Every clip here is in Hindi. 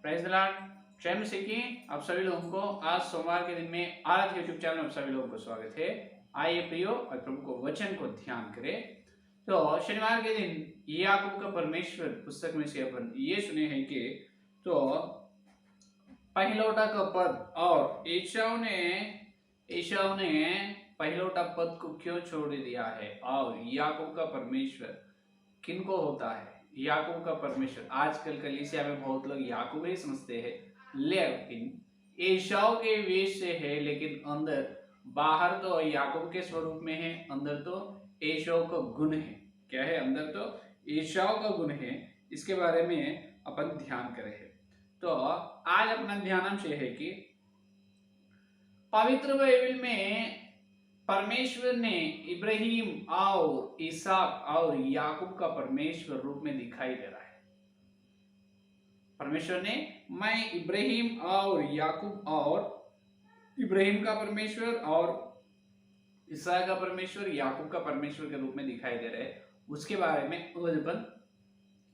Praise the Lord. जय मसीह की आप सभी लोगों को आज सोमवार के दिन में आज यूट्यूब चैनल में आप सभी लोगों को स्वागत है। आइए प्रियो और प्रभु को वचन को ध्यान करें। तो शनिवार के दिन याकूब का परमेश्वर पुस्तक में से अपन ये सुने हैं कि तो पहिलौठा का पद और ईसाऊ ने पहिलौठा पद को क्यों छोड़ दिया है और याकूब का परमेश्वर किनको होता है। याकूब का परमेश्वर आजकल कलीसिया में बहुत लोग याकूब ही समझते हैं, लेकिन एसाव के वेश से है, लेकिन अंदर बाहर तो याकूब के स्वरूप में है, अंदर तो एसाव का गुण है। क्या है? अंदर तो एसाव का गुण है। इसके बारे में अपन ध्यान करें। तो आज अपना ध्यानांश है कि पवित्र बाइबल में परमेश्वर ने इब्राहिम और इसहाक और याकूब का परमेश्वर रूप में दिखाई दे रहा है। परमेश्वर ने मैं इब्राहिम और याकूब और इब्राहिम का परमेश्वर और इसहाक का परमेश्वर याकूब का परमेश्वर के रूप में दिखाई दे रहे हैं। उसके बारे में अपन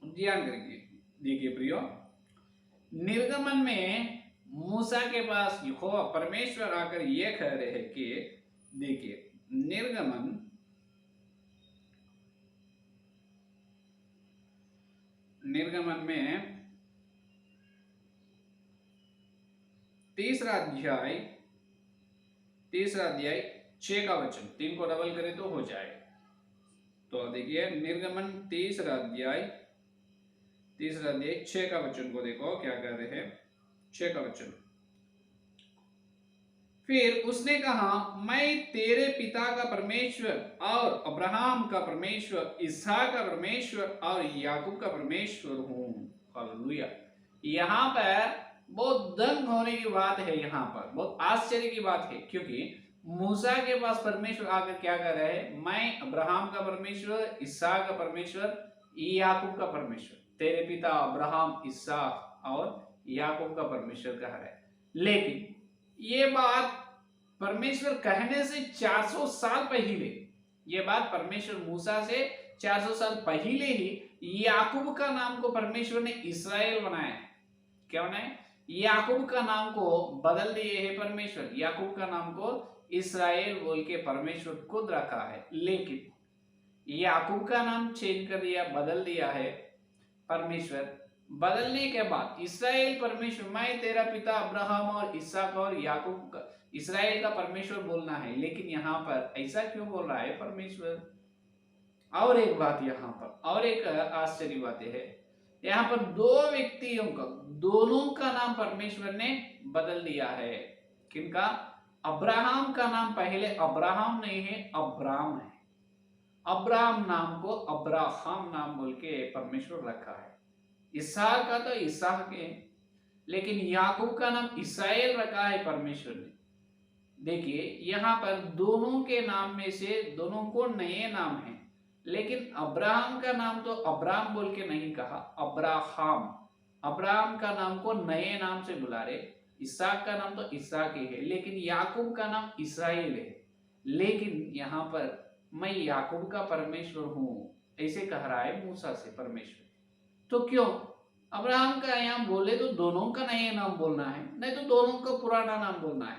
ध्यान करेंगे। देखिए प्रियो, निर्गमन में मूसा के पास यहोवा परमेश्वर आकर ये कह रहे हैं कि देखिए निर्गमन में तीसरा अध्याय 6 का वचन, 3 को डबल करें तो हो जाए। तो देखिए निर्गमन तीसरा अध्याय 6 का वचन को देखो क्या कह रहे हैं। 6 का वचन, फिर उसने कहा मैं तेरे पिता का परमेश्वर और अब्राहम का परमेश्वर, इसहाक का परमेश्वर और याकूब का परमेश्वर हूं। हालेलुया। यहाँ पर बहुत दंग होने की बात है, यहाँ पर बहुत आश्चर्य की बात है, क्योंकि मूसा के पास परमेश्वर आकर क्या कर रहा है, मैं अब्राहम का परमेश्वर, इसहाक का परमेश्वर, याकूब का परमेश्वर, तेरे पिता अब्राहम, इसहाक और याकूब का परमेश्वर कह रहा है। लेकिन ये बात परमेश्वर कहने से 400 साल पहले, ये बात परमेश्वर मूसा से 400 साल पहले ही याकूब का नाम को परमेश्वर ने इस्राएल बनाया। क्या बनाया? याकूब का नाम को बदल दिए है परमेश्वर, याकूब का नाम को इस्राएल बोल के परमेश्वर खुद रखा है। लेकिन याकूब का नाम चेंज कर दिया, बदल दिया है परमेश्वर। बदलने के बाद इसराइल परमेश्वर, मैं तेरा पिता अब्राहम और इसहाक और याकूब का, इसराइल का परमेश्वर बोलना है। लेकिन यहाँ पर ऐसा क्यों बोल रहा है परमेश्वर? और एक बात यहाँ पर, और एक आश्चर्य बात है, यहाँ पर दो व्यक्तियों का, दोनों का नाम परमेश्वर ने बदल दिया है। किनका? अब्राहम का नाम पहले अब्राहम नहीं है, अब्राम है। अब्राम नाम को अब्राहम नाम बोल के परमेश्वर रखा है। इसहाक का तो इसहाक है, लेकिन याकूब का नाम इस्राएल रखा है परमेश्वर ने। देखिए यहाँ पर दोनों के नाम में से दोनों को नए नाम हैं, लेकिन अब्राहम का नाम तो अब्राम बोल के नहीं कहा, अब्राहम। अब्राहम का नाम को नए नाम से बुला रहे। इसहाक का नाम तो इसहाक ही है, लेकिन याकूब का नाम इस्राएल है। लेकिन यहाँ पर मैं याकूब का परमेश्वर हूं ऐसे कह रहा है मूसा से परमेश्वर। तो क्यों? अब्राहम का यहाँ बोले तो दोनों का नया नाम बोलना है, नहीं तो दोनों का पुराना नाम बोलना है।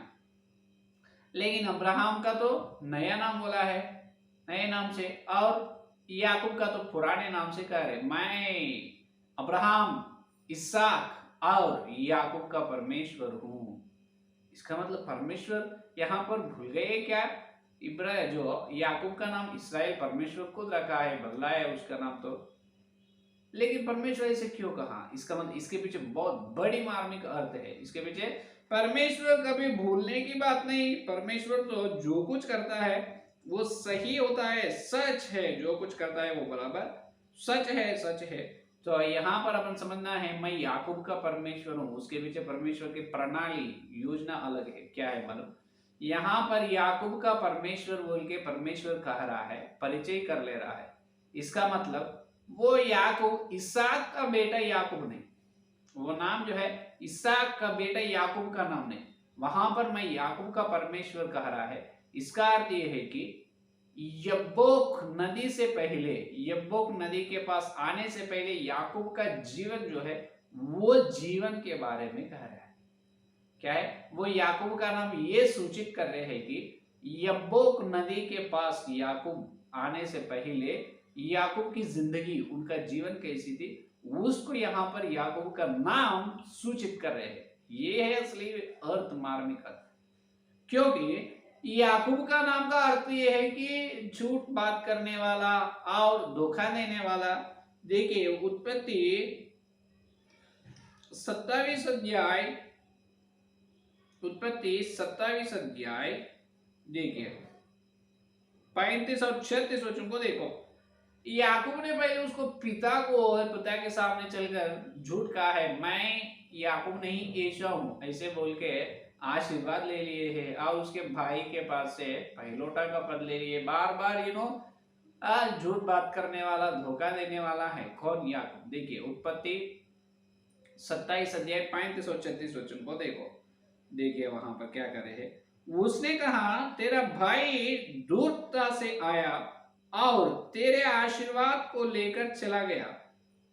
लेकिन अब्राहम का तो नया नाम बोला है, नए नाम से, और याकूब का तो पुराने नाम से कह रहे मैं अब्राहम, इसहाक और याकूब का परमेश्वर हूं। इसका मतलब परमेश्वर यहाँ पर भूल गए क्या? जो याकूब का नाम इसराइल परमेश्वर खुद रखा है, बदला है उसका नाम तो। लेकिन परमेश्वर ऐसे क्यों कहा? इसका मतलब इसके पीछे बहुत बड़ी मार्मिक अर्थ है। इसके पीछे परमेश्वर कभी भूलने की बात नहीं। परमेश्वर तो जो कुछ करता है वो सही होता है, सच है। जो कुछ करता है वो बराबर सच है, सच है। तो यहाँ पर अपन समझना है मैं याकूब का परमेश्वर हूँ, उसके पीछे परमेश्वर की प्रणाली, योजना अलग है। क्या है मतलब? यहाँ पर याकूब का परमेश्वर बोल के परमेश्वर कह रहा है, परिचय कर ले रहा है। इसका मतलब वो याकूब, इसहाक का बेटा याकूब नहीं, वो नाम जो है इसहाक का बेटा याकूब का नाम नहीं। वहां पर मैं याकूब का परमेश्वर कह रहा है। इसका अर्थ यह है कि यब्बोक नदी से पहले, यब्बोक नदी के पास आने से पहले याकूब का जीवन जो है वो जीवन के बारे में कह रहा है। क्या है? वो याकूब का नाम ये सूचित कर रहे हैं कि यब्बोक नदी के पास याकूब आने से पहले याकूब की जिंदगी, उनका जीवन कैसी थी, उसको यहाँ पर याकूब का नाम सूचित कर रहे हैं। ये है असली अर्थ, मार्मिक अर्थ। क्योंकि याकूब का नाम का अर्थ ये है कि झूठ बात करने वाला और धोखा देने वाला। देखिए उत्पत्ति 27 अध्याय, उत्पत्ति 27 अध्याय देखिए 35 और 36 वचन को देखो। याकूब ने पहले उसको पिता को और पिता के सामने चलकर झूठ कहा है, मैं याकूब नहीं एसाव हूं, ऐसे बोल के आशीर्वाद ले लिए है, और उसके भाई के पास से पहिलोटा का पद ले लिए। बार बार झूठ बात करने वाला, धोखा देने वाला है कौन? याकूब। देखिए उत्पत्ति 27 अध्याय 35 और 36 वचन को देखो। देखिए वहां पर क्या करे है। उसने कहा, तेरा भाई दूरता से आया और तेरे आशीर्वाद को लेकर चला गया।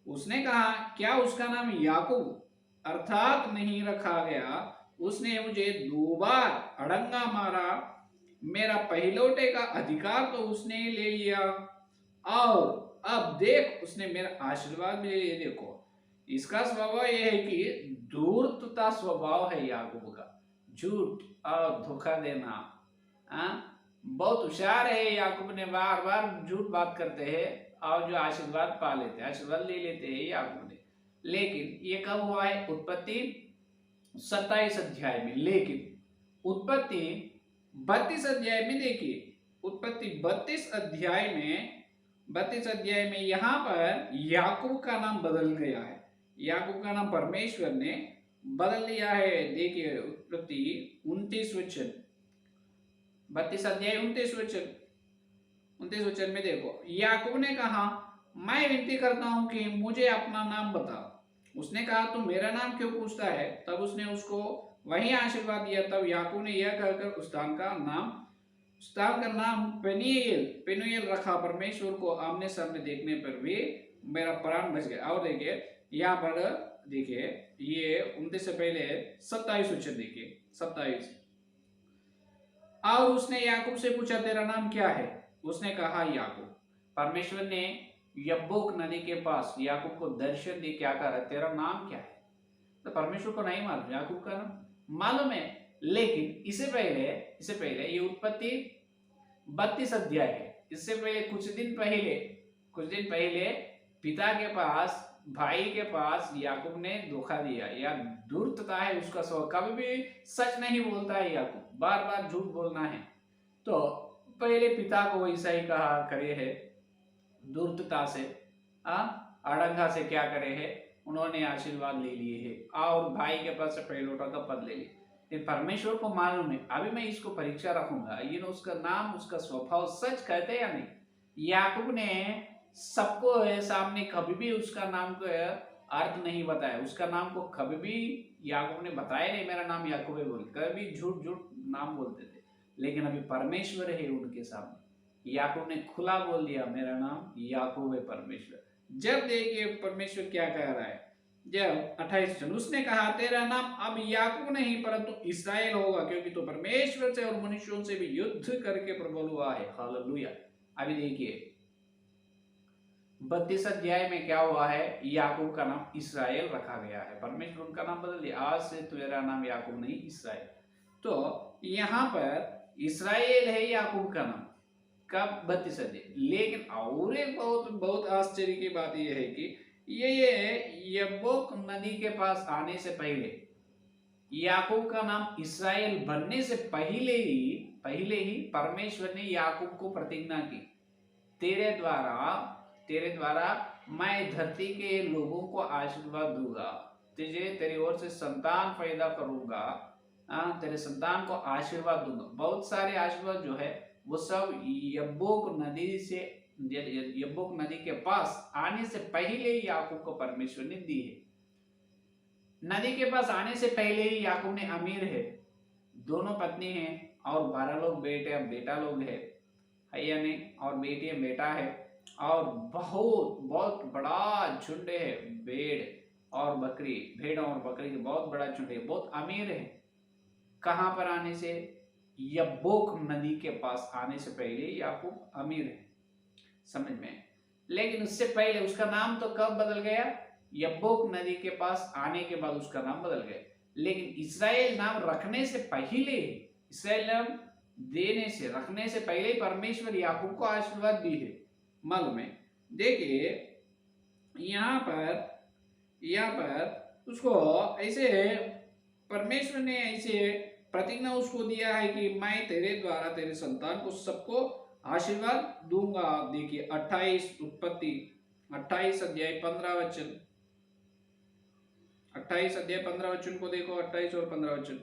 उसने कहा, क्या उसका नाम याकूब अर्थात नहीं रखा गया? उसने मुझे 2 बार अड़ंगा मारा, मेरा पहिलौठे का अधिकार तो उसने ले लिया, और अब देख उसने मेरा आशीर्वाद भी ले लिया। देखो इसका स्वभाव यह है कि धूर्तता स्वभाव है याकूब का, झूठ और धोखा देना। बहुत होशियार है याकूब ने, बार बार झूठ बात करते हैं और जो आशीर्वाद पा लेते हैं, आशीर्वाद ले लेते हैं याकूब ने। लेकिन ये कब हुआ है? उत्पत्ति 27 अध्याय में। लेकिन उत्पत्ति 32 अध्याय में देखिए, उत्पत्ति 32 अध्याय में यहां पर याकूब का नाम बदल गया है। याकूब का नाम परमेश्वर ने बदल दिया है। देखिए उत्पत्ति 29 वचन, 32 अध्याय 29 वचन में देखो, याकूब ने कहा, मैं विनती करता हूं कि मुझे अपना नाम बता। उसने कहा, तू मेरा नाम क्यों पूछता है? तब उसने उसको वही आशीर्वाद दिया। तब याकूब ने यह कहकर उस स्थान का नाम पेनुएल रखा। परमेश्वर को आमने सामने देखने पर भी मेरा प्राण बच गया। और देखिए यहाँ पर देखिए ये 29 से पहले 27 वचन देखिए 27। और उसने याकूब से पूछा, तेरा नाम क्या है? उसने कहा, याकूब। परमेश्वर ने यब्बोक नदी के पास याकूब को दर्शन दे, क्या कहा, तेरा नाम क्या है? तो परमेश्वर को नहीं मालूम, याकूब का नाम मालूम है। लेकिन इससे पहले ये उत्पत्ति 32 अध्याय है। इससे पहले कुछ दिन पहले पिता के पास, भाई के पास याकूब ने धोखा दिया, या धूर्तता है उसका स्वभाव, कभी भी सच नहीं बोलता है याकूब, बार बार झूठ बोलना है। तो पहले पिता को ऐसा ही कहा करे है, धूर्तता से, अड़ंगा से क्या करे है, उन्होंने आशीर्वाद ले लिए है और भाई के पास से पहिलौठा का पद ले लिया। परमेश्वर को मालूम है, अभी मैं इसको परीक्षा रखूंगा, उसका नाम, उसका स्वभाव सच कहते या नहीं। याकूब ने सबको सामने कभी भी उसका नाम को अर्थ नहीं बताया, उसका नाम को कभी भी याकूब ने बताया नहीं, मेरा नाम याकूब है बोल, कभी झूठ नाम बोलते थे। लेकिन अभी परमेश्वर है उनके सामने, याकूब ने खुला बोल दिया, मेरा नाम याकूब है परमेश्वर। जब देखिए परमेश्वर क्या कह रहा है, जब 28 उसने कहा, तेरा नाम अब याकूब नहीं परंतु इस्राएल होगा, क्योंकि तो परमेश्वर से और मनुष्यों से भी युद्ध करके प्रबल हुआ है। हालेलुया। अभी देखिए 32 अध्याय में क्या हुआ है, याकूब का नाम इस्राएल रखा गया है, परमेश्वर उनका नाम बदल दिया, आज से तेरा नाम याकूब नहीं इस्राएल। तो यहाँ पर इस्राएल है याकूब का नाम, कब? 32 अध्याय। लेकिन और एक बहुत आश्चर्य की बात यह है कि ये यब्बोक नदी के पास आने से पहले याकूब का नाम इस्राएल बनने से पहले ही परमेश्वर ने याकूब को प्रतिज्ञा की, तेरे द्वारा मैं धरती के लोगों को आशीर्वाद दूंगा, तेरी ओर से संतान पैदा करूंगा, तेरे संतान को आशीर्वाद दूंगा। बहुत सारे आशीर्वाद जो है वो सब यब्बोक नदी के पास आने से पहले ही याकूब को परमेश्वर ने दी है। नदी के पास आने से पहले ही याकूब ने अमीर है, 2 पत्नी हैं और 12 लोग बेटा लोग है या नहीं, और बेटी है, बेटा है, और बहुत बड़ा झुंड है, भेड़ और बकरी, भेड़ और बकरी के बहुत बड़ा झुंड है, बहुत अमीर है। कहां पर आने से? यब्बोक नदी के पास आने से पहले याकूब अमीर है, समझ में। लेकिन उससे पहले उसका नाम तो कब बदल गया? यब्बोक नदी के पास आने के बाद उसका नाम बदल गया। लेकिन इसराइल नाम रखने से पहले, इसराइल नाम देने से, रखने से पहले ही परमेश्वर याकूब को आशीर्वाद दी है, मालूम है। देखिए यहाँ पर उसको ऐसे परमेश्वर ने ऐसे प्रतिज्ञा उसको दिया है कि मैं तेरे द्वारा तेरे संतान को सबको आशीर्वाद दूंगा। आप देखिए 28 उत्पत्ति 28 अध्याय 15 वचन, 28 अध्याय 15 वचन को देखो, 28 और 15 वचन।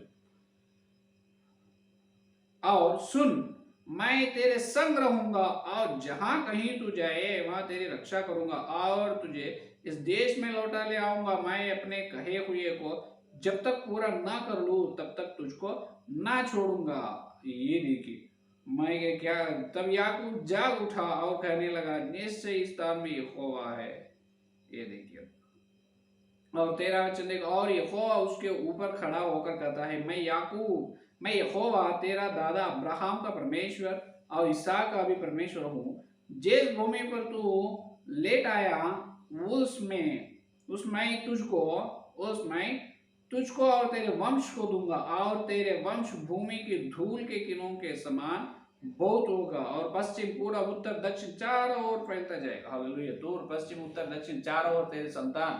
और सुन, मैं तेरे संग रहूंगा और जहां कहीं तू जाए वहां तेरी रक्षा करूंगा और तुझे इस देश में लौटा ले आऊंगा। मैं अपने कहे हुए को जब तक पूरा ना कर लूं तब तक तुझको ना छोड़ूंगा। ये देखिए मैं क्या, तब याकूब जाग उठा और कहने लगा, निश्चय इस स्थान में यहोवा है। ये देखिए और 13 वचन देखो, और यहोवा उसके ऊपर खड़ा होकर कहता है, मैं यहोवा तेरा दादा अब्राहम का परमेश्वर और इसहाक का भी परमेश्वर हूँ। जिस भूमि पर तू लेट आया उसमें तुझको और तेरे वंश को दूंगा और तेरे वंश भूमि की धूल के किरणों के समान बहुत होगा और पश्चिम पूर्व उत्तर दक्षिण चारों ओर फैलता जाएगा। हालेलुया। दूर पश्चिम उत्तर दक्षिण चारों ओर तेरे संतान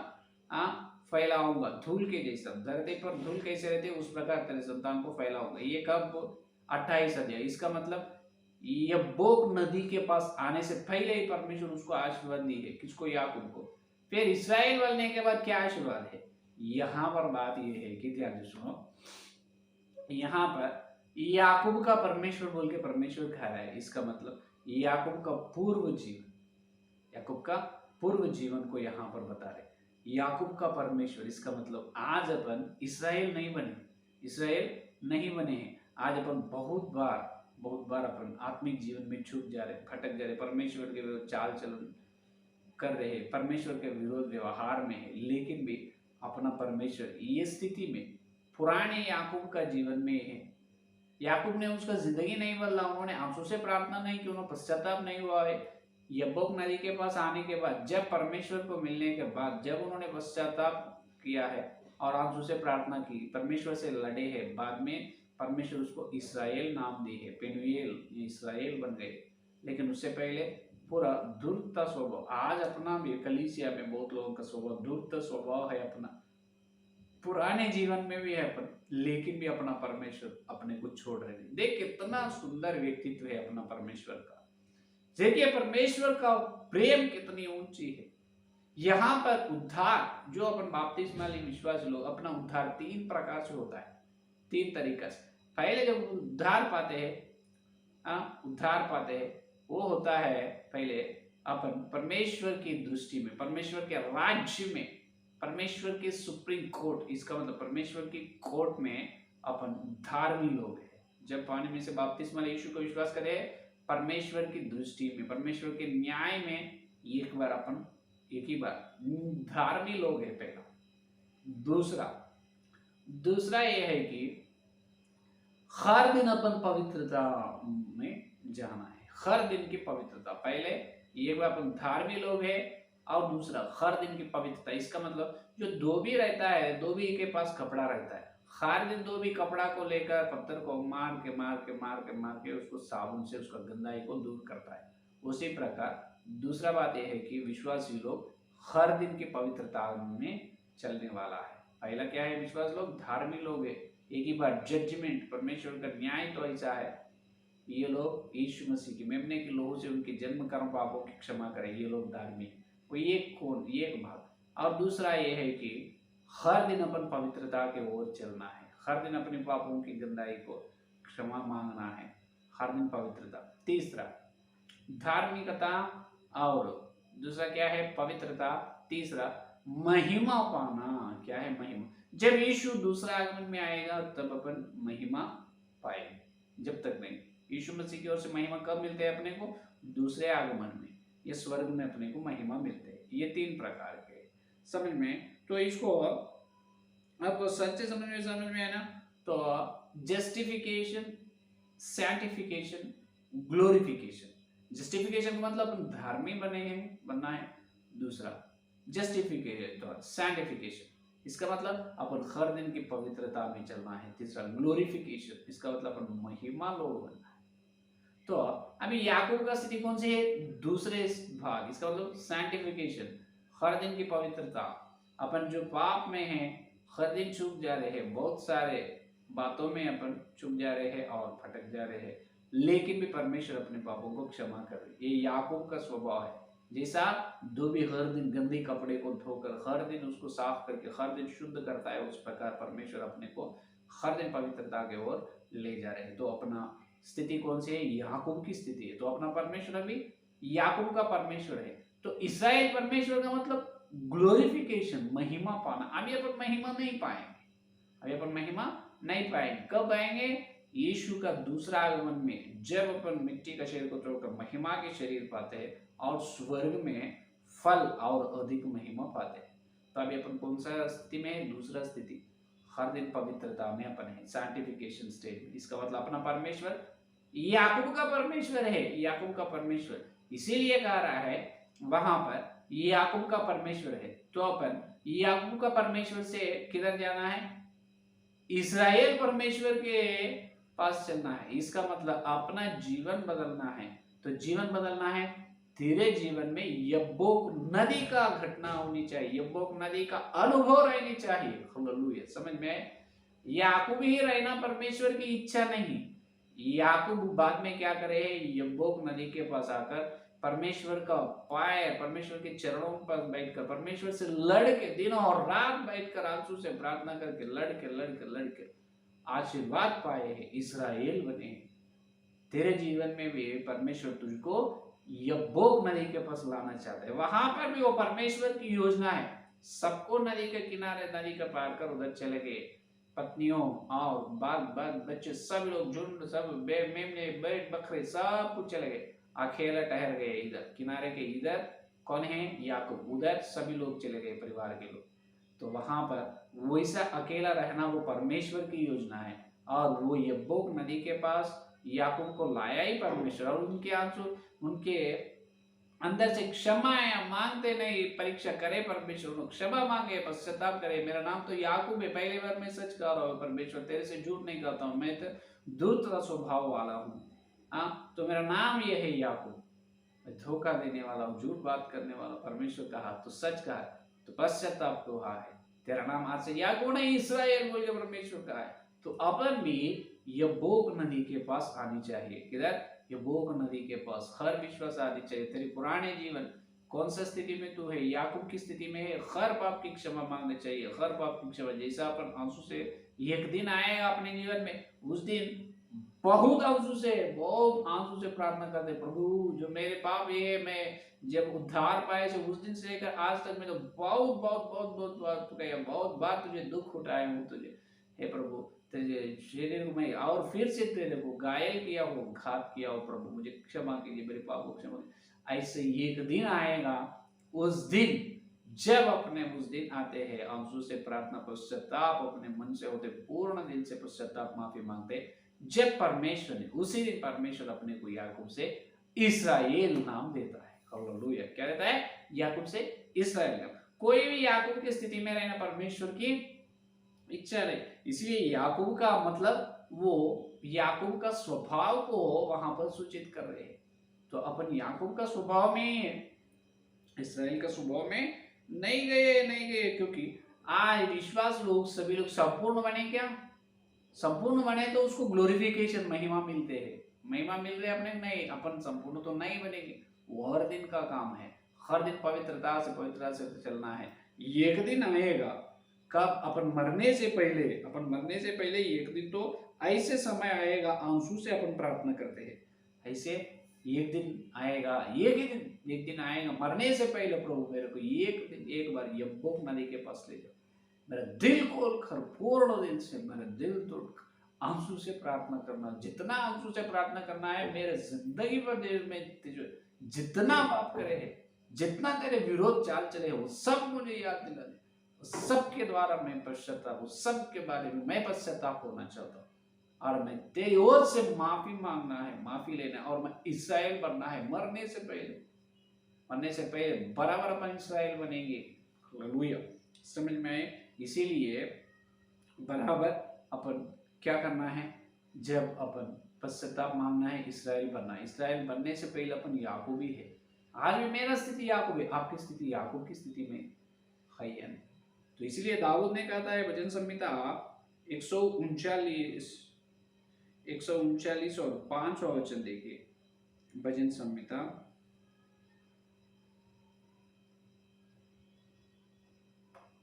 फैलाऊंगा, धूल के जैसा। धरती पर धूल कैसे रहती है उस प्रकार तेरे संतान को फैलाऊंगा। ये कब? 28 अध्याय। इसका मतलब यब्बोक नदी के पास आने से पहले ही परमेश्वर उसको आशीर्वाद दी है। किसको? याकूब को। फिर इस्राएल बनने के बाद क्या आशीर्वाद है? यहाँ पर बात यह है कि ध्यान से सुनो, यहाँ पर याकूब का परमेश्वर बोल के परमेश्वर कह रहा है। इसका मतलब याकूब का पूर्व जीवन को यहाँ पर बता रहे। याकूब का परमेश्वर, इसका मतलब आज अपन इस्राएल नहीं बने हैं। आज अपन बहुत बार अपन आत्मिक जीवन में छूट जा रहे, भटक जा रहे, परमेश्वर के विरुद्ध चाल चलन कर रहे, परमेश्वर के विरोध व्यवहार में है। लेकिन भी अपना परमेश्वर ये स्थिति में पुराने याकूब का जीवन में है। याकूब ने उसका जिंदगी नहीं बदला, उन्होंने आंसू से प्रार्थना नहीं की, उन्होंने पश्चाताप नहीं हुआ है। यब्बोक नदी के पास आने के बाद, जब परमेश्वर को मिलने के बाद, जब उन्होंने पश्चाताप किया है और आंसू से प्रार्थना की, परमेश्वर से लड़े हैं, बाद में परमेश्वर उसको इस्राएल नाम दी है, पेनुएल, इस्राएल बन गए। लेकिन उससे पहले पूरा धूर्त स्वभाव, आज अपना भी कलीसिया में बहुत लोगों का स्वभाव धूर्त स्वभाव है अपना, पुराने जीवन में भी है अपन, लेकिन भी अपना परमेश्वर अपने को छोड़ रहे हैं। देख कितना सुंदर व्यक्तित्व है अपना परमेश्वर का। देखिए परमेश्वर का प्रेम कितनी ऊंची है। यहाँ पर उद्धार, जो अपन बपतिस्मा वाले विश्वास लोग, अपना उद्धार 3 प्रकार से होता है, 3 तरीका से। पहले जब उद्धार पाते हैं वो होता है पहले अपन परमेश्वर की दृष्टि में, परमेश्वर के राज्य में, परमेश्वर के सुप्रीम कोर्ट, इसका मतलब परमेश्वर की कोर्ट में अपन धार्मिक लोग हैं। जब पानी में से बपतिस्मा यीशु को विश्वास करे, परमेश्वर की दृष्टि में, परमेश्वर के न्याय में एक ही बार धार्मिक लोग है पहला। दूसरा यह है कि हर दिन अपन पवित्रता में जाना है, हर दिन की पवित्रता। पहले एक बार अपन धार्मिक लोग है और दूसरा हर दिन की पवित्रता। इसका मतलब जो धोबी रहता है, धोबी के पास कपड़ा रहता है, हर दिन धोबी कपड़ा को लेकर पत्थर को मार के उसको साबुन से उसका गंदाई को दूर करता है। उसी प्रकार दूसरा बात यह है कि विश्वासी लोग हर दिन की पवित्रता में चलने वाला है। पहला क्या है? विश्वास लोग धार्मिक लोग है। एक ही बार जजमेंट, परमेश्वर का न्याय तो ऐसा है, ये लोग यीशु मसीह की मेमने के लोहू से उनके जन्म कर्म पापों की क्षमा करें, ये लोग धार्मिक। कोई एक भाग। और दूसरा ये है कि हर दिन अपन पवित्रता के ओर चलना है, हर दिन अपने पापों की गंदाई को क्षमा मांगना है, हर दिन पवित्रता। तीसरा धार्मिकता और दूसरा क्या है? पवित्रता। तीसरा महिमा पाना। क्या है? महिमा। जब यीशु दूसरा आगमन में आएगा तब अपन महिमा पाएंगे, जब तक नहीं। यीशु मसीह की ओर से महिमा कब मिलते हैं अपने को? दूसरे आगमन में, ये स्वर्ग में अपने को महिमा मिलते हैं। ये 3 प्रकार के, समझ में। तो इसको आपको सच्चे समझ में है ना। तो जस्टिफिकेशन, सैंटिफिकेशन, ग्लोरिफिकेशन। जस्टिफिकेशन का मतलब अपन धर्मी बने हैं, बनना है। दूसरा जस्टिफिकेशन तो सैंटिफिकेशन, इसका मतलब अपन हर दिन की पवित्रता में चलना है। तीसरा ग्लोरिफिकेशन, इसका मतलब अपन महिमा लोग बनना है। तो अभी याकूब का स्थिति कौन सी है? दूसरे भाग, इसका मतलब सैंटिफिकेशन, हर दिन की पवित्रता। अपन जो पाप में हैं हर दिन चूक जा रहे हैं, बहुत सारे बातों में अपन चूक जा रहे हैं और भटक जा रहे हैं, लेकिन भी परमेश्वर अपने पापों को क्षमा कर रहे। ये याकूब का स्वभाव है। जैसा धोबी हर दिन गंदे कपड़े को धोकर हर दिन उसको साफ करके हर दिन शुद्ध करता है, उस प्रकार परमेश्वर अपने को हर दिन पवित्रता की ओर ले जा रहे हैं। तो अपना स्थिति कौन सी है? याकूब की स्थिति है। तो अपना परमेश्वर अभी याकूब का परमेश्वर है। तो इस्राएल परमेश्वर का मतलब ग्लोरिफिकेशन, महिमा पाना। अभी अपन महिमा नहीं पाएंगे, अभी अपन महिमा नहीं पाएंगे। कब पाएंगे? यीशु का दूसरा आगमन में, जब अपन मिट्टी का शरीर को छोड़कर महिमा के शरीर पाते हैं और स्वर्ग में फल और अधिक महिमा पाते हैं। तो अभी अपन कौन सा स्थिति में है? दूसरा स्थिति, हर दिन पवित्रता में अपन है, सैंटिफिकेशन स्टेज में। इसका मतलब अपना परमेश्वर याकूब का परमेश्वर है, याकूब का परमेश्वर। इसीलिए कह रहा है वहां पर याकूब का परमेश्वर है। तो अपन याकूब का परमेश्वर से किधर जाना है? इस्राएल परमेश्वर के पास चलना है। इसका मतलब अपना जीवन बदलना है। तो जीवन बदलना है, तेरे जीवन में यब्बोक नदी का घटना होनी चाहिए, यब्बोक नदी का अनुभव रहनी चाहिए। हालेलुया, समझ में? याकूब ही रहना परमेश्वर की इच्छा नहीं। याकूब बाद में क्या करे? यब्बोक नदी के पास आकर परमेश्वर का पाए, परमेश्वर के चरणों पर बैठकर परमेश्वर से लड़ के दिन और रात बैठकर आंसू से प्रार्थना करके लड़ के आशीर्वाद पाए हैं, इस्राएल बने। तेरे जीवन में भी परमेश्वर तुझको यब्बोक नदी के पास लाना चाहता है। वहां पर भी वो परमेश्वर की योजना है, सबको नदी के किनारे, नदी के पार कर उधर चले गए। पत्नियों और बाल बच्चे सब लोग, झुंड, सब मेमने, बैठ, बकरे सब कुछ चले गए। अकेला ठहर गए इधर किनारे के। इधर कौन है? याकूब। उधर सभी लोग चले गए, परिवार के लोग। तो वहां पर वैसा अकेला रहना वो परमेश्वर की योजना है। और वो यब्बोक नदी के पास याकूब को लाया ही परमेश्वर। और उनके आंसू, उनके अंदर से क्षमा मांगते नहीं, परीक्षा करे परमेश्वर, क्षमा मांगे, पश्चाताप करे। मेरा नाम तो याकूब है, पहली बार मैं सच कह रहा हूँ परमेश्वर, तेरे से झूठ नहीं कहता हूँ, मैं तो दूत स्वभाव वाला हूँ। हाँ, तो मेरा नाम ये है याकूब, मैं धोखा देने वाला हूँ, झूठ बात करने वाला। परमेश्वर कहा तो सच कहा, तो पश्चाताप तो है। तेरा नाम आज से याकूब नहीं इस्राएल बोल के परमेश्वर कहा है। तो अपन भी यब्बोक नदी के पास आनी चाहिए। किधर? यब्बोक नदी के पास हर विश्वास आनी चाहिए। तेरे पुराने जीवन कौन सा स्थिति में तू है? याकूब की स्थिति में है। हर पाप की क्षमा मांगनी चाहिए, हर पाप की क्षमा। जैसा अपन आंसू से एक दिन आएगा अपने जीवन में, उस दिन बहुत आंसू से, बहुत आंसू से प्रार्थना करते, प्रभु जो मेरे पाप ये है, मैं जब उद्धार पाए से उस दिन से लेकर आज तक मैं तो बहुत बहुत बहुत बहुत बार तुझे, बहुत बार तुझे दुख उठाया हूँ तुझे। हे प्रभु, तेरे शरीर को मैं और फिर से तेरे को घायल किया हो, घात किया हो, प्रभु मुझे क्षमा कीजिए, मेरे पाप को क्षमा कीजिए। ऐसे एक दिन आएगा, उस दिन जब अपने उस दिन आते हैं आंसू से प्रार्थना, पश्चाताप अपने मन से होते, पूर्ण दिल से पश्चाताप माफी मांगते, जब परमेश्वर ने उसी दिन परमेश्वर अपने को याकूब से इस्राएल नाम देता है। हालेलुया, क्या देता है? याकूब से इस्राएल नाम। कोई भी याकूब की स्थिति में रहना परमेश्वर की इच्छा नहीं। इसलिए याकूब का मतलब वो याकूब का स्वभाव को वहां पर सूचित कर रहे हैं। तो अपन याकूब का स्वभाव में, इस्राएल का स्वभाव में नहीं गए, क्योंकि आज विश्वास लोग, सभी लोग संपूर्ण बने। क्या संपूर्ण बने? तो उसको ग्लोरिफिकेशन, महिमा मिलते हैं। महिमा मिल रहे अपने नहीं, अपन संपूर्ण तो नहीं बनेंगे। वो हर दिन का काम है, हर दिन पवित्रता से चलना है। एक दिन आएगा, कब? अपन मरने से पहले, अपन मरने से पहले एक दिन तो ऐसे समय आएगा, आंसू से अपन प्रार्थना करते हैं, ऐसे एक दिन आएगा, एक दिन आएगा मरने से पहले, प्रभु मेरे को एक दिन, एक बार यब्बोक नदी के पास ले जाओ, मेरा दिल खोल कर पूर्ण दिल से, मेरा दिल तोड़ आंसू से प्रार्थना करना। जितना आंसू से प्रार्थना करना है, मेरे जिंदगी पर दिल में जितना पाप करे है, जितना तेरे विरोध चाल चले, वो सब मुझे याद दिला दे। सबके द्वारा मैं पश्चाताप हूँ, सबके बारे में मैं पश्चाताप होना चाहता हूँ और मैं तेरी ओर से माफी मांगना है, माफी लेना है और मैं इसराइल बनना है। मरने से पहले बराबर अपन इसराइल बनेंगे। हालेलुया, समझ में आए? इसीलिए बराबर अपन क्या करना है, जब अपन पश्चाताप मांगना है, इसराइल बनना है। इसराइल बनने से पहले अपन याकूब ही है। आज भी मेरा स्थिति याकूब है, आपकी स्थिति याकूब की स्थिति में है या नहीं? तो इसीलिए दाऊद ने कहा है भजन संहिता 139 और 5वां वचन देखिए। भजन संहिता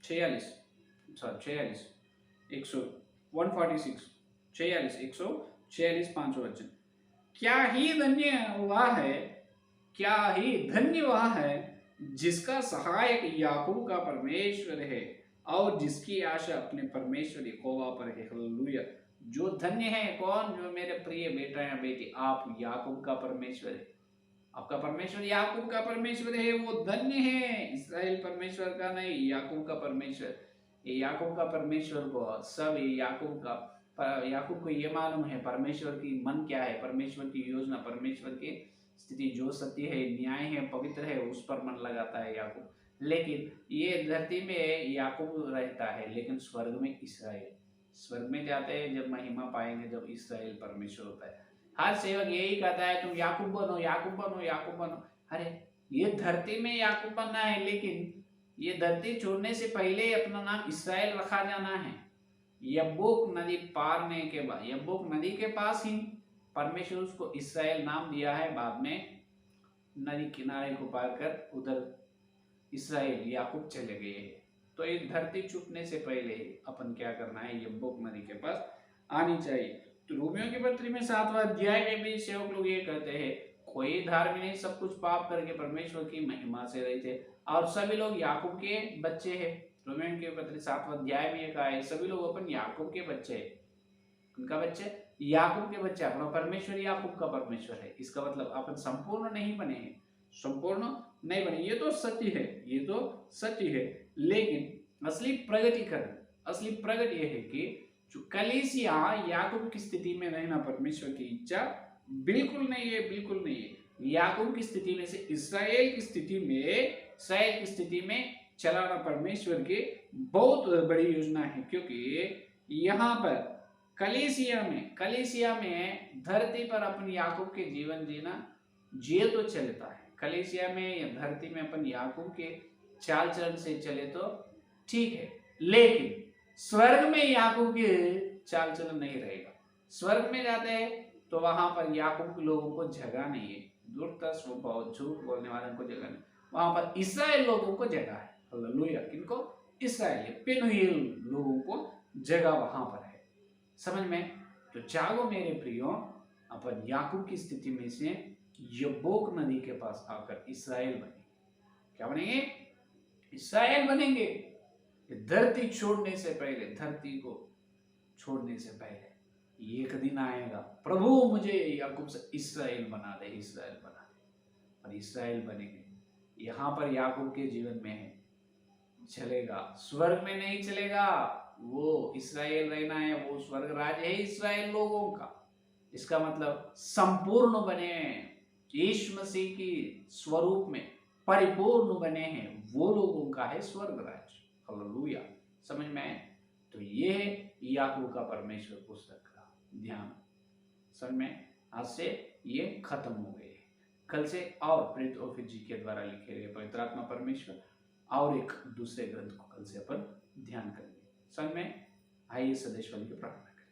46 5वां वचन। क्या ही धन्य वह है जिसका सहायक याकूब का परमेश्वर है और जिसकी आशा अपने परमेश्वर यहोवा पर है। हालेलुया, जो धन्य है कौन? जो मेरे प्रिय बेटा या बेटी, आप याकूब का परमेश्वर है। आपका परमेश्वर याकूब का परमेश्वर है, वो धन्य है। इस्राएल परमेश्वर का नहीं, याकूब का परमेश्वर। ये याकूब का परमेश्वर को सब याकूब को ये मालूम है परमेश्वर की मन क्या है, परमेश्वर की योजना, परमेश्वर की स्थिति जो सत्य है, न्याय है, पवित्र है, उस पर मन लगाता है याकूब। लेकिन ये धरती में याकूब रहता है, लेकिन स्वर्ग में इसराइल। स्वर्ग में जाते हैं जब महिमा पाएंगे, जब इसराइल परमेश्वर होता है। हर सेवक यही कहता है तुम याकूब बनो, याकूब बनो, याकूब बनो। अरे ये धरती में याकूब बनना है, लेकिन ये धरती छोड़ने से पहले अपना नाम इसराइल रखा जाना है। यब्बोक नदी पारने के बाद, यब्बोक नदी के पास ही परमेश्वर उसको इसराइल नाम दिया है। बाद में नदी किनारे को पार कर उधर इसराइल याकूब चले गए हैं। तो ये धरती छूटने से पहले अपन क्या करना है, यब्बोक नदी के पास आनी चाहिए। तो रोमियो की पत्री में 7वां अध्याय में भी सेवक लोग ये कहते हैं कोई धार्मिक नहीं, सब कुछ पाप करके परमेश्वर की महिमा से रहे थे और सभी लोग याकूब के बच्चे हैं। रोमियो की पत्री 7वां अध्याय में ये कहा है सभी लोग अपन याकूब के बच्चे हैं। उनका बच्चे याकूब के बच्चे, अपना परमेश्वर याकूब का परमेश्वर है। इसका मतलब अपन संपूर्ण नहीं बने हैं, संपूर्ण नहीं बने, ये तो सत्य है, ये तो सत्य है। लेकिन असली प्रगति यह है कि जो कलीसिया याकूब की स्थिति में रहना परमेश्वर की इच्छा बिल्कुल नहीं है, बिल्कुल नहीं है। याकूब की स्थिति में से इसराइल की स्थिति में चलाना परमेश्वर की बहुत बड़ी योजना है। क्योंकि यहाँ पर कलीसिया में धरती पर अपन याकूब के जीवन जीना जिए तो चलता है। कलीसिया में या धरती में अपन याकूब के चाल चलन से चले तो ठीक है, लेकिन स्वर्ग में याकूब के चाल चलन नहीं रहेगा। स्वर्ग में जाते हैं तो वहां पर याकूब के लोगों को जगह नहीं है, दुष्ट स्वभाव झूठ बोलने वालों को जगह नहीं। वहां पर इसराइल लोगों को जगह है। हालेलुया, किनको? इसराइल पेनुएल लोगों को जगह वहां पर है। समझ में? तो जागो मेरे प्रियो, अपन याकूब की स्थिति में से यब्बोक नदी के पास आकर इसराइल बनेंगे। क्या बनेंगे? इसराइल बनेंगे। धरती छोड़ने से पहले, धरती को छोड़ने से पहले एक दिन आएगा, प्रभु मुझे याकूब से इसराइल बना दे, इसराइल बना दे, और इसराइल बनेंगे। यहाँ पर याकूब के जीवन में चलेगा, स्वर्ग में नहीं चलेगा। वो इसराइल रहना है, वो स्वर्ग राज है इसराइल लोगों का। इसका मतलब संपूर्ण बने, यीशु मसीह की स्वरूप में परिपूर्ण बने हैं, वो लोगों का है स्वर्ग राज। हालेलुया, समझ में आए? तो ये है याकूब का परमेश्वर पुस्तक का ध्यान। समझ में? आज से ये खत्म हो गए। कल से और प्रेरित ऑफिस जी के द्वारा लिखे गए पवित्र आत्मा परमेश्वर और एक दूसरे ग्रंथ को कल से अपन ध्यान करेंगे। समझ में? आइए सदैश्वरी की प्रार्थना करें।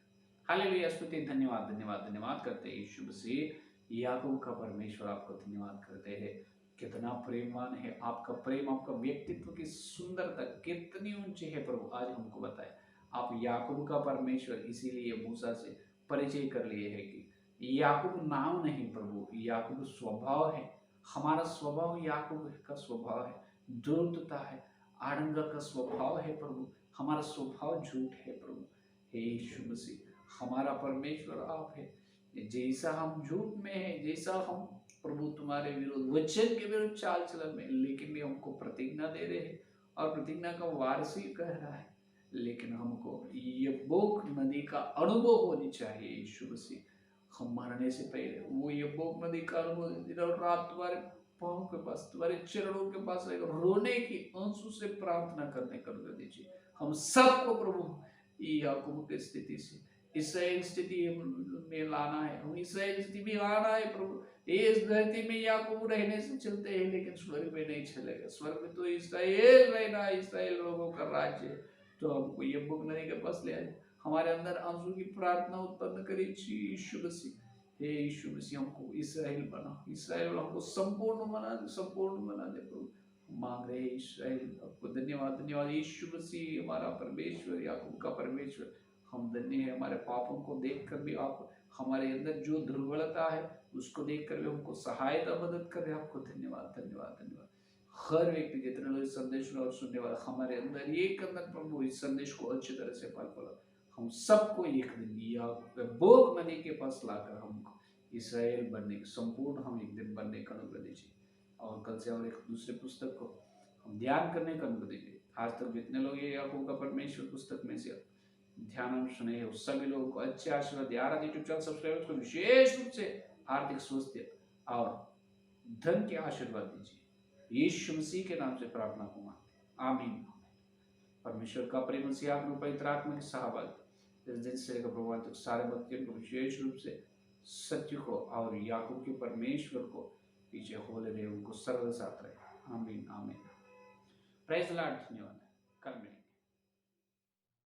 हालेलुया, स्तुति, धन्यवाद धन्यवाद धन्यवाद करते हैं यीशु मसीह याकूब का परमेश्वर, आपको धन्यवाद करते हैं। कितना प्रेमवान है आपका प्रेम, आपका व्यक्तित्व की सुंदरता कितनी ऊंची है प्रभु, आज हमको बताए। आप याकूब का परमेश्वर, इसीलिए मूसा से परिचय कर लिए है कि याकूब नाम नहीं प्रभु, याकूब स्वभाव है। हमारा स्वभाव याकूब का स्वभाव है, दुर्दता है, आडंगा का स्वभाव है प्रभु, हमारा स्वभाव झूठ है प्रभु। हे यीशु मसीह, हमारा परमेश्वर आप है। जैसा हम झूठ में है, जैसा हम प्रभु तुम्हारे विरुद्ध, वचन के विरुद्ध चाल चलन में, लेकिन भी हमको प्रतिज्ञा दे रहे हैं, और प्रतिज्ञा का वारसी कह रहा है, लेकिन हमको यब्बोक नदी का अनुभव होनी चाहिए। यीशु मसीह, हम मरने से पहले वो यब्बोक नदी का अनुभव दिन और रात तुम्हारे पाँव के पास, तुम्हारे चरणों के पास रोने की आंसू से प्रार्थना करने कर दीजिए हम सबको प्रभु। याकूब की स्थिति से इसराइल स्थिति में लाना है, हम इसराइल स्थिति में लाना है प्रभु। इस धरती में याकूब रहने से चलते हैं, लेकिन स्वर्ग में नहीं चलेगा। स्वर्ग में तो इसराइल रहना, इसराइल लोगों का राज्य। तो हमको ये बुक नदी के पास ले आए, हमारे अंदर आंसू की प्रार्थना उत्पन्न करे यीशु मसीह। हे यीशु मसीह, हमको इसराइल बना, इसराइल हमको संपूर्ण बना दे, संपूर्ण बना दे प्रभु। मांग रहे इसराइल, आपको धन्यवाद, धन्यवाद यीशु मसीह, हमारा परमेश्वर, याकूब का परमेश्वर। हम धन्य है, हमारे पापों को देखकर भी आप हमारे अंदर जो दुर्बलता है उसको देखकर भी हमको सहायता मदद कर रहे। आपको धन्यवाद, धन्यवाद, धन्यवाद। हर व्यक्ति जितने लोग इस संदेश और सुनने वाला हमारे अंदर एक अंदर प्रभु इस संदेश को अच्छी तरह से फल फला, हम सबको एक दिन या बोक नदी के पास लाकर हमको इसराइल बनने, संपूर्ण हम एक दिन बनने का अनुग्रह दीजिए। और कल से और एक दूसरे पुस्तक को हम ध्यान करने का अनुग्रह दीजिए। आज तक जितने लोग ये याकूब का परमेश्वर पुस्तक में से ध्यान सुने उस सभी लोगों को अच्छे आशीर्वाद दिया। यूट्यूब चैनल सब्सक्राइबर्स को विशेष रूप से आर्थिक स्वास्थ्य और धन के आशीर्वाद दीजिए। यीशु मसीह के नाम से प्रार्थना को मांगते, आमीन। परमेश्वर का प्रेम से आप पवित्र आत्मा की सहभागिता इस दिन से लेकर प्रभाव तक सारे भक्तों को विशेष रूप से सत्य को और याकूब के परमेश्वर को पीछे खोले रहे, उनको सर्वदा साथ रहे। आमीन, आमीन। Praise the Lord. धन्यवाद।